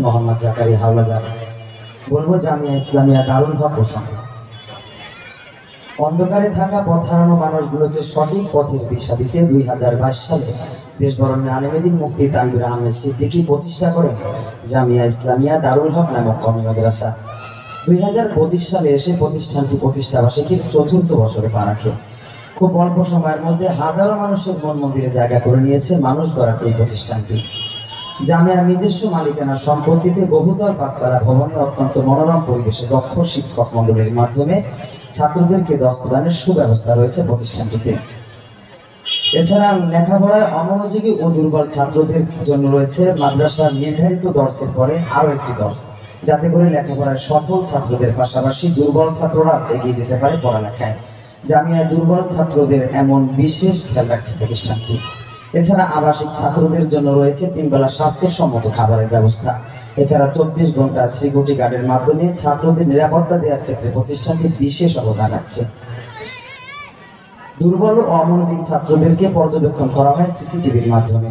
মোহাম্মদ জাকারিয়া হাওলাদার। বলবো জামিয়া ইসলামিয়া দারুল হক প্রসঙ্গে। অন্ধকারে থাকা পথ হারানো মানুষগুলোকে সঠিক পথের দিশা দিতে 2022 সালে দেশবরণ্যে আলেমেদিন মুফতি তানভীর আহমেদ সিদ্দিকী প্রতিষ্ঠা করেন জামিয়া ইসলামিয়া দারুল হক নামক কওমি মাদ্রাসা। 2025 সালে এসে প্রতিষ্ঠানটি প্রতিষ্ঠাবার্ষিকীর 4র্থ বছরে পা রাখে। খুব অল্প সময়ের মধ্যে হাজারো মানুষের মন মন্দিরে জায়গা করে নিয়েছে মানুষ গড়ার এই প্রতিষ্ঠানটি। জামিয়ার নিজস্ব মালিকানার সম্পত্তিতে বহুতল পাঁচতলা ভবনে অত্যন্ত মনোরম পরিবেশে দক্ষ শিক্ষক মণ্ডলীর মাধ্যমে ছাত্রদেরকে দর্স প্রদানের সুব্যবস্থা রয়েছে প্রতিষ্ঠানটিতে। এছাড়া লেখাপড়ায় অমনোযোগী ও দুর্বল ছাত্রদের জন্য রয়েছে মাদ্রাসার নির্ধারিত দর্সের পরে আরও একটি দর্স, যাতে করে লেখাপড়ায় সফল ছাত্রদের পাশাপাশি দুর্বল ছাত্ররা এগিয়ে যেতে পারে পড়ালেখায়। জামিয়া দুর্বল ছাত্রদের এমন বিশেষ খেয়াল রাখছে প্রতিষ্ঠানটি। এছাড়া আবাসিক ছাত্রদের জন্য রয়েছে 3 বেলা স্বাস্থ্যসম্মত খাবারের ব্যবস্থা। এছাড়া 24 ঘন্টা সিকিউরিটি গার্ডের মাধ্যমে ছাত্রদের নিরাপত্তা দেওয়ার ক্ষেত্রে প্রতিষ্ঠানটি বিশেষ অবদান রাখছে। দুর্বল ও অমনোযোগী ছাত্রদেরকে পর্যবেক্ষণ করা হয় সিসিটিভির মাধ্যমে।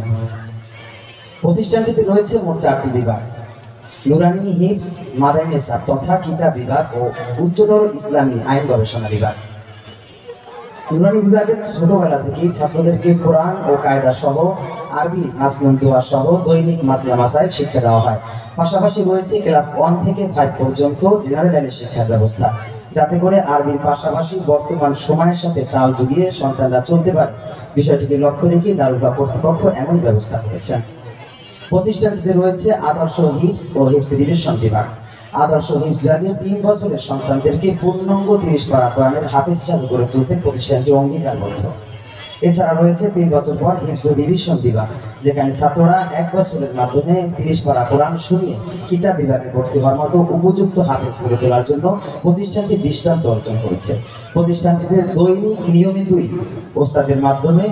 প্রতিষ্ঠানটিতে রয়েছে মোট 4টি বিভাগ: নুরানি, হিফজ, মাদারিনেসা তথা কিতাব বিভাগ ও উচ্চতর ইসলামী আইন গবেষণা বিভাগ। নুরানি বিভাগে ছোটবেলা থেকেই ছাত্রদেরকে কোরআন ও কায়দা সহ আরবি মাসনুন দোয়া সহ দৈনিক মাসলা মাসাইল শিক্ষা দেওয়া হয়। পাশাপাশি রয়েছে ক্লাস 1 থেকে 5 পর্যন্ত জেনারেল লাইনের শিক্ষার ব্যবস্থা, যাতে করে আরবির পাশাপাশি বর্তমান সময়ের সাথে তাল জুগিয়ে সন্তানরা চলতে পারে। বিষয়টিকে লক্ষ্য রেখে দারুল হক কর্তৃপক্ষ এমন ব্যবস্থা করেছেন। প্রতিষ্ঠানটিতে রয়েছে আদর্শ হিফজ ও হিফজ রিভিশন বিভাগ। আদর্শ হিফজ বিভাগে 3 বছরের সন্তানদেরকে পূর্ণাঙ্গ 30 পারা কোরআনের হাফেজ হিসাবে গড়ে তুলতে প্রতিষ্ঠানটি অঙ্গীকারবদ্ধ। এছাড়া রয়েছে 3 বছর পর হিফজ রিভিশন বিভাগ, যেখানে ছাত্ররা 1 বছরের মাধ্যমে 30 পারা কোরআন শুনিয়ে কিতাব বিভাগে ভর্তি হওয়ার মতো উপযুক্ত হাফেজ গড়ে তোলার জন্য প্রতিষ্ঠানটি দৃষ্টান্ত অর্জন করেছে। প্রতিষ্ঠানটিতে দৈনিক নিয়মিতই ওস্তাদের মাধ্যমে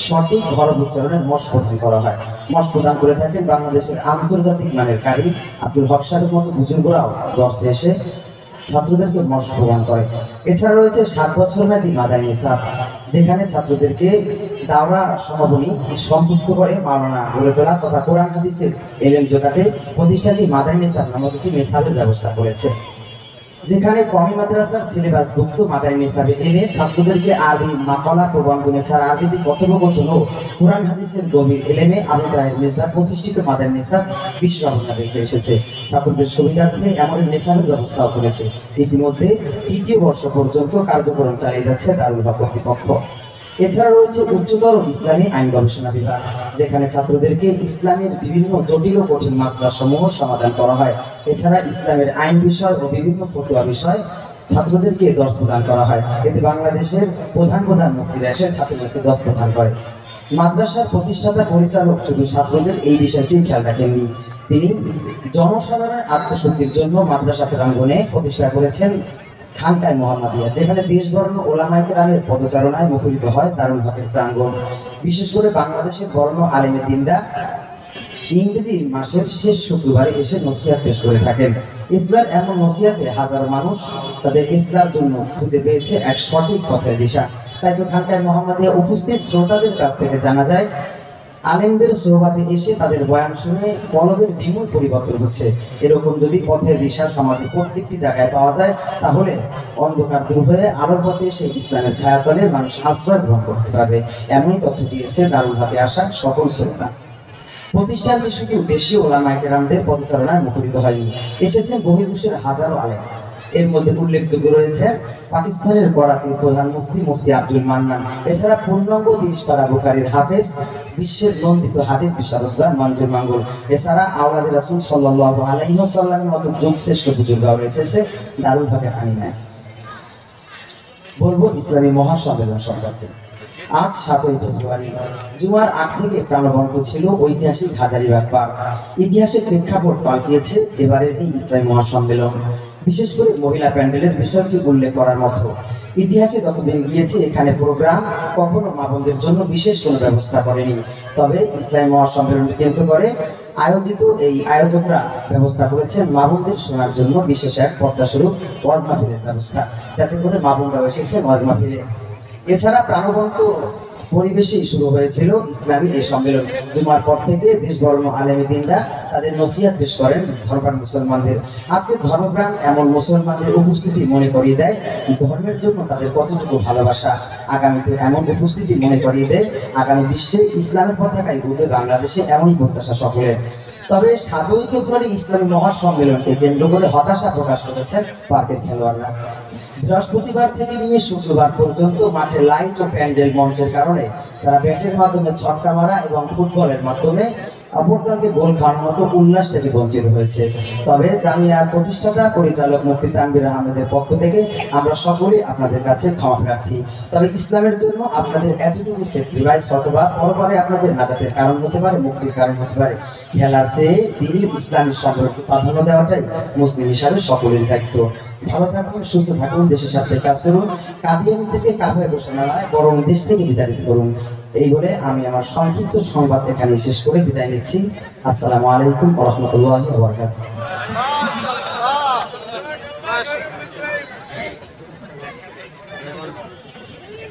সঠিক হরফ উচ্চারণের মশ প্রদান করা হয়। মশ প্রদান করে থাকেন বাংলাদেশের আন্তর্জাতিক মানের কারি আব্দুল হক সাহেবের মতো বুজুর্গরাও দর্শে এসে ছাত্রদেরকে মশ প্রদান করে। এছাড়া রয়েছে 7 বছর মেয়াদী মাদারিনেসা, যেখানে ছাত্রদেরকে দাওরা সমাপনী সম্পৃক্ত করে মাওলানা গড়ে তোলা তথা কোরআন হাদিসের এলেম জোগাতে প্রতিষ্ঠানটি মাদারিনেসা নামক একটি মেসাবের ব্যবস্থা করেছে, যেখানে কওমি মাদ্রাসার সিলেবাসভুক্ত মাদারিনেসাবে এনে ছাত্রদেরকে আরবি মাকালা প্রবন্ধ এছাড়া আরবিতে কথোপকথন ও কোরআন হাদিসের গভীর এলেমে আবু তাহের মেজবা প্রতিষ্ঠিত মাদারিনেসা বিশেষ অবদান রেখে এসেছে। ছাত্রদের সুবিধার্থে এমন নেশাবের ব্যবস্থাও করেছে। ইতিমধ্যে 3য় বর্ষ পর্যন্ত কার্যক্রম চালিয়ে যাচ্ছে দারুল হক কর্তৃপক্ষ। এছাড়া রয়েছে উচ্চতর ইসলামী আইন গবেষণা বিভাগ, যেখানে ছাত্রদেরকে ইসলামের বিভিন্ন জটিল ও কঠিন মাসলা সমূহ সমাধান করা হয়। এছাড়া ইসলামের আইন বিষয় ও বিভিন্ন ফতোয়া বিষয় ছাত্রদেরকে দর্স প্রদান করা হয়। এতে বাংলাদেশের প্রধান মুফতিরা এসে ছাত্রদেরকে দর্স প্রদান করে। মাদ্রাসার প্রতিষ্ঠাতা পরিচালক শুধু ছাত্রদের এই বিষয়টি খেয়াল রাখেননি, তিনি জনসাধারণের আত্মশুদ্ধির জন্য মাদ্রাসা প্রাঙ্গণে প্রতিষ্ঠা করেছেন খানকায়ে মোহাম্মদিয়া, যেখানে দেশবর্ণ ওলামায়ে কেরামের পদচারণায় মুখরিত হয় দারুল হকের প্রাঙ্গণ। বিশেষ করে বাংলাদেশের বর্ণ আলেমে দিনরা ইংরেজি মাসের শেষ শুক্রবারে এসে নসিহত পেশ করে থাকেন। ইসলার এমন নসিহতে হাজারো মানুষ তাদের ইসলার জন্য খুঁজে পেয়েছে এক সঠিক পথের দিশা। তাই তো খানকায়ে মোহাম্মদিয়া উপস্থিত শ্রোতাদের কাছ থেকে জানা যায়, আলেমদের সোহবাতে এসে তাদের বয়ান শুনে কলবের বিমূল পরিবর্তন হচ্ছে। এরকম যদি পথের দিশা সমাজের প্রত্যেকটি জায়গায় পাওয়া যায়, তাহলে অন্ধকার দূর হয়ে আলোর পথে সেই ইসলামের ছায়াতলে মানুষ আশ্রয় গ্রহণ করতে পারবে। এমনই তথ্য দিয়েছে দারুল হকে আসা সকল শ্রোতা। প্রতিষ্ঠানটি শুধু দেশীয় ওলামায়ে কেরামদের পদচারণায় মুখরিত হয়নি, এসেছেন বহির্বিশ্বের হাজারো আলেম। এর মধ্যে উল্লেখযোগ্য রয়েছে পাকিস্তানের করাচির প্রধান মুফতি আব্দুল মান্নান। এছাড়া পূর্ণাঙ্গ 30 পারা বুখারীর হাফেজ, বিশ্বের নন্দিত হাদিস বিশারদগার মঞ্জুর মাঙ্গল। এছাড়া আওলাদে রাসূল সাল্লাল্লাহু আলাইহি ওয়াসাল্লামের মতো যুগশ্রেষ্ঠ বুজুর্গরাও রয়েছে দারুল হকের আঙিনায়। বলবো ইসলামী মহাসম্মেলন সম্পর্কে। আজ 7ই ফেব্রুয়ারি জুমার 8 থেকে প্রাণবন্ত ছিল ঐতিহাসিক হাজারীবাগ পার্ক। ইতিহাসের প্রেক্ষাপট পাল্টিয়েছে এবারের এই ইসলামী মহাসম্মেলন। বিশেষ করে মহিলা প্যান্ডেলের বিষয়টি উল্লেখ করার মতো। ইতিহাসে যতদিন গিয়েছে এখানে প্রোগ্রাম কখনো মা বোনদের জন্য বিশেষ কোনো ব্যবস্থা করেনি। তবে ইসলামী মহাসম্মেলনকে কেন্দ্র করে আয়োজিত এই আয়োজকরা ব্যবস্থা করেছেন মা বোনদের শোনার জন্য বিশেষ এক পর্দাস্বরূপ ওয়াজ মাহফিলের ব্যবস্থা, যাতে করে মা বোনরাও এসেছে ওয়াজ মাহফিলে। এছাড়া প্রাণবন্ত পরিবেশেই শুরু হয়েছিল ইসলামী এই সম্মেলন। জুমার পর থেকে দেশবরণ আলেমী দিনরা তাদের নসিহত পেশ করেন ধর্মপ্রাণ মুসলমানদের। আজকে ধর্মপ্রাণ এমন মুসলমানদের উপস্থিতি মনে করিয়ে দেয় ধর্মের জন্য তাদের কতটুকু ভালোবাসা। আগামীতে এমন উপস্থিতি মনে করিয়ে দেয় আগামী বিশ্বে ইসলামের পতাকায় উঠবে বাংলাদেশে, এমনই প্রত্যাশা সকলের। তবে 7ই ফেব্রুয়ারি ইসলামী মহাসম্মেলনকে কেন্দ্র করে হতাশা প্রকাশ করেছেন পার্কের খেলোয়াড়রা। বৃহস্পতিবার থেকে নিয়ে শুক্রবার পর্যন্ত মাঠে লাইট ও প্যান্ডেল মঞ্চের কারণে তারা ব্যাটের মাধ্যমে ছক্কা মারা এবং ফুটবলের মাধ্যমে অপরদলকে গোল খাওয়ার মতো উল্লাস থেকে বঞ্চিত হয়েছে। তবে জামিয়ার প্রতিষ্ঠাতা পরিচালক মুফতি তানভীর আহমেদের পক্ষ থেকে আমরা সকলেই আপনাদের কাছে ক্ষমা প্রার্থী। তবে ইসলামের জন্য আপনাদের এতটুকু স্যাক্রিফাইস অথবা পরপরে আপনাদের নাজাতের কারণ হতে পারে, মুক্তির কারণ হতে পারে। খেলার চেয়ে দিনই ইসলামের সম্পর্কে প্রাধান্য দেওয়াটাই মুসলিম হিসাবে সকলের দায়িত্ব। ভালো থাকুন, সুস্থ থাকুন, দেশের সাথে কাজ করুন, কাদিয়ানী থেকে কাফায় ঘোষণা নয় বরং দেশ থেকে বিতাড়িত করুন। এই বলে আমি আমার সংক্ষিপ্ত সংবাদ এখানে শেষ করে বিদায় নিচ্ছি। আসসালামু আলাইকুম ওয়া রাহমাতুল্লাহি ওয়া বারাকাতুহু।